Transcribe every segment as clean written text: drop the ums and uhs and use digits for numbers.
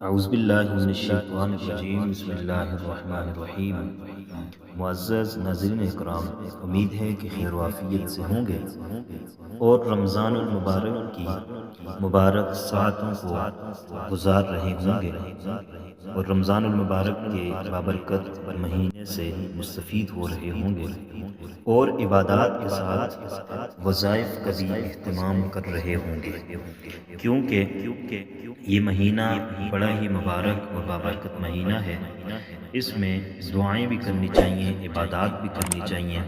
اعوذ باللہ من الشیطان الرجیم، بسم اللہ الرحمن الرحیم۔ معزز ناظرین اکرام، امید ہے کہ خیر و عافیت سے ہوں گے اور رمضان المبارک کی مبارک ساعتوں کو گزار رہے ہوں گے اور رمضان المبارک کے بابرکت مہینے سے مستفید ہو رہے ہوں گے اور عبادات کے ساتھ وظائف کا بھی اہتمام کر رہے ہوں گے، کیونکہ یہ مہینہ بڑا ہی مبارک اور بابرکت مہینہ ہے۔ اس میں دعائیں بھی کرنی چاہیے، عبادات بھی کرنی چاہیے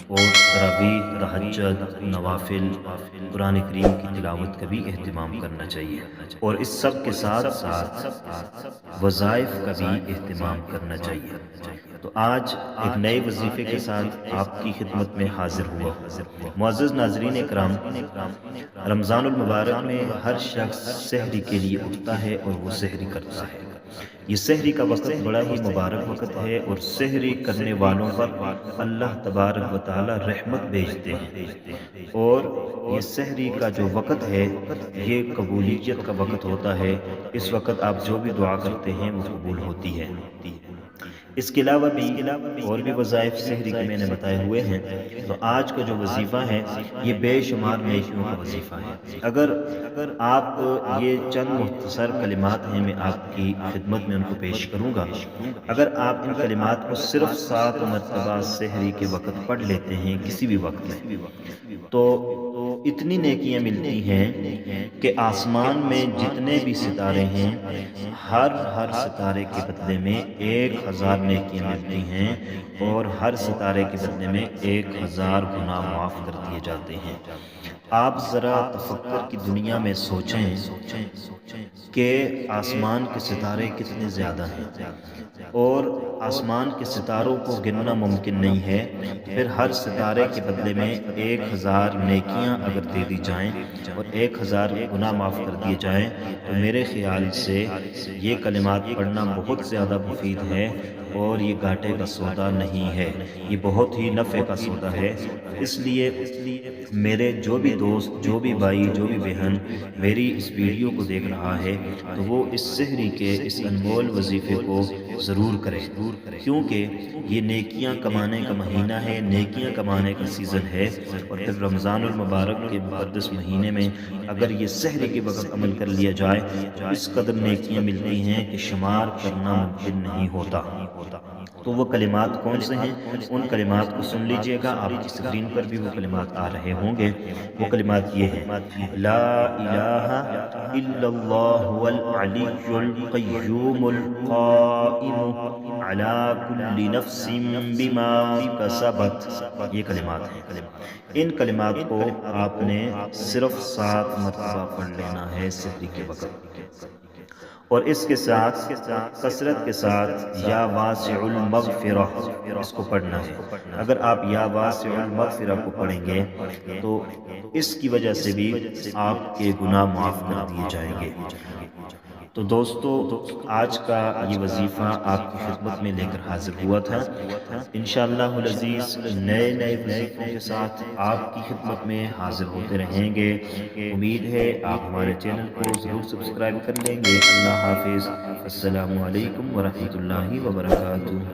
اور تراویح، تہجد، نوافل، قرآن کریم کی تلاوت کا بھی اہتمام کرنا چاہیے اور اس سب کے ساتھ ساتھ وظائف کا بھی اہتمام کرنا چاہیے۔ تو آج ایک نئے وظیفے کے ساتھ آپ کی خدمت میں حاضر ہوا ہوں۔ معزز ناظرین اکرام، رمضان المبارک میں ہر شخص سحری کے لیے اٹھتا ہے اور وہ سحری کرتا ہے۔ یہ سحری کا وقت بڑا ہی مبارک وقت ہے اور سحری کرنے والوں پر اللہ تبارک و تعالی رحمت بھیجتے ہیں، اور یہ سحری کا جو وقت ہے یہ قبولیت کا وقت ہوتا ہے۔ اس وقت آپ جو بھی دعا کرتے ہیں وہ قبول ہوتی ہے۔ اس کے علاوہ بھی اور بھی وظائف سحری کے میں نے بتائے ہوئے ہیں، تو آج کا جو وظیفہ ہے یہ بے شمار نیکیوں کا وظیفہ ہے۔ اگر آپ یہ چند مختصر کلمات ہیں، میں آپ کی خدمت میں ان کو پیش کروں گا۔ اگر آپ ان کلمات کو صرف 7 مرتبہ سحری کے وقت پڑھ لیتے ہیں کسی بھی وقت میں، تو اتنی نیکیاں ملتی ہیں کہ آسمان میں جتنے بھی ستارے ہیں ہر ستارے کے بدلے میں 1000 نیکیاں ملتی ہیں اور ہر ستارے کے بدلے میں 1000 گناہ معاف کر دیے جاتے ہیں۔ آپ ذرا تفکر کی دنیا میں سوچیں کہ آسمان کے ستارے کتنے زیادہ ہیں اور آسمان کے ستاروں کو گننا ممکن نہیں ہے، پھر ہر ستارے کے بدلے میں 1000 نیکیاں اگر دے دی جائیں اور 1000 گناہ معاف کر دیے جائیں، تو میرے خیال سے یہ کلمات پڑھنا بہت زیادہ مفید ہے اور یہ گھاٹے کا سودا نہیں ہے، یہ بہت ہی نفع کا سودا ہے۔ اس لیے میرے جو بھی دوست، جو بھی بھائی، جو بھی بہن میری اس ویڈیو کو دیکھ رہا ہے، تو وہ اس سحری کے اس انمول وظیفے کو ضرور کرے، کیونکہ یہ نیکیاں کمانے کا مہینہ ہے، نیکیاں کمانے کا سیزن ہے، اور پھر رمضان المبارک کے مقدس مہینے میں اگر یہ سحری کے وقت عمل کر لیا جائے تو اس قدر نیکیاں ملتی ہیں کہ شمار کرنا ممکن نہیں ہوتا۔ تو وہ کلمات کون سے ہیں؟ ان کلمات کو سن لیجئے گا، آپ کی اسکرین پر بھی وہ کلمات آ رہے ہوں گے۔ وہ کلمات یہ ہیں: لا الہ الا اللہ العلی القیوم القائم علی کل نفس بما کسبت۔ یہ کلمات ہیں۔ ان کلمات کو آپ نے صرف 7 مرتبہ پڑھ لینا ہے سحری کے وقت، اور اس کے ساتھ کثرت کے ساتھ یا واسع المغفرہ اس کو پڑھنا ہے۔ اگر آپ یا واسع المغفرہ کو پڑھیں گے تو اس کی وجہ سے بھی آپ کے گناہ معاف کر دیے جائیں گے۔ تو دوستو، آج کا یہ وظیفہ آپ کی خدمت میں لے کر حاضر ہوا تھا۔ انشاءاللہ العزیز نئے وظیفوں کے ساتھ آپ کی خدمت میں حاضر ہوتے رہیں گے۔ امید ہے آپ ہمارے چینل کو ضرور سبسکرائب کر لیں گے۔ اللہ حافظ۔ السلام علیکم ورحمۃ اللہ وبرکاتہ۔